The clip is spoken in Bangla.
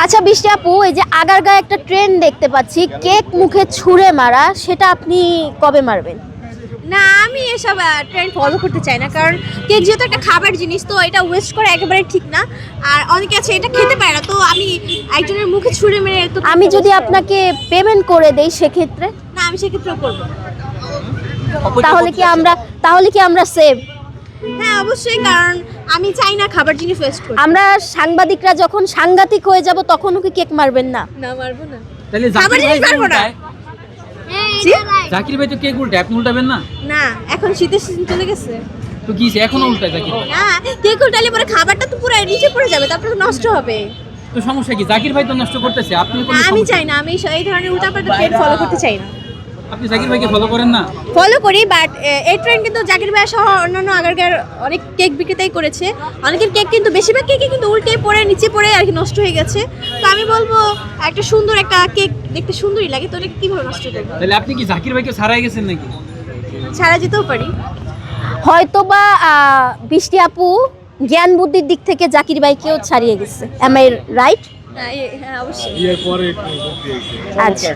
আচ্ছা বৃষ্টি আপু, এই যে আগারগাঁয়ে একটা ট্রেন্ড দেখতে পাচ্ছি কেক মুখে ছুঁড়ে মারা, সেটা আপনি কবে মারবেন? না, আমি এসব ট্রেন্ড ফলো করতে চাই না, কারণ কেক যেহেতু একটা খাবার জিনিস, তো এটা ওয়েস্ট করা একেবারে ঠিক না। আর অনেকে আছে এটা খেতে পারে না, তো আমি একজনের মুখে ছুঁড়ে মেরে তো আমি যদি আপনাকে পেমেন্ট করে দেই সেক্ষেত্রে? না, আমি সেক্ষেত্রেও করবো। তাহলে কি আমরা সেভ? হ্যাঁ অবশ্যই, কারণ আমি চাই না খাবার জিনিস ওয়েস্ট করতে। আমরা সাংবাদিকরা যখন সাংঘাতিক হয়ে যাব তখনও কি কেক মারবেন না? না, মারবো না। তাহলে খাবার জিনিস মারবো না। জাকির ভাই তো কেক উল্টায়, আপনি উল্টাবেন না? না, এখন শীতের সিজন চলে গেছে। তো কি এখনো উল্টায় জাকির ভাই? না, কেক উল্টালে পরে খাবারটা তো পুরো নিচে পড়ে যাবে, তারপরে তো নষ্ট হবে। তো সমস্যা কি? জাকির ভাই তো নষ্ট করতেছে, আপনি না, আমি চাই না, আমি এই ধরনের উল্টাপাল্টা ট্রেন্ড ফলো করতে চাই না। আপনি জাকির ভাইকে ফলো করেন না? ফলো করি, বাট এই ট্রেন্ড কিন্তু জাকির ভাই সহ অন্যান্য আগারগাঁয়ের অনেক কেক বিক্রেতাই করেছে। অনেকের কেক কিন্তু বেশিরভাগ কেকই কিন্তু উল্টে পড়ে নিচে পড়ে আর কি নষ্ট হয়ে গেছে। তো আমি বলবো একটা সুন্দর একটা কেক দেখতে সুন্দরই লাগে, তো এটা কিভাবে নষ্ট করবো? তাহলে আপনি কি জাকির ভাইকে ছাড়াই গেছেন নাকি? ছাড়া যেতেও পারি। হয়তোবা বৃষ্টি আপু জ্ঞান বুদ্ধির দিক থেকে জাকির ভাইকেও ছাড়িয়ে গেছে। Am I right? হ্যাঁ অবশ্যই। আচ্ছা।